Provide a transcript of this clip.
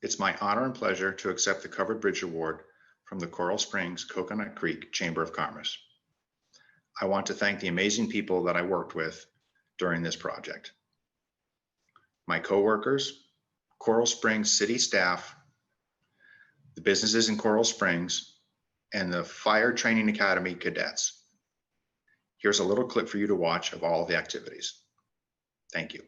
It's my honor and pleasure to accept the Covered Bridge Award from the Coral Springs Coconut Creek Chamber of Commerce. I want to thank the amazing people that I worked with during this project. My coworkers, Coral Springs city staff, the businesses in Coral Springs, and the Fire Training Academy cadets. Here's a little clip for you to watch of all the activities. Thank you.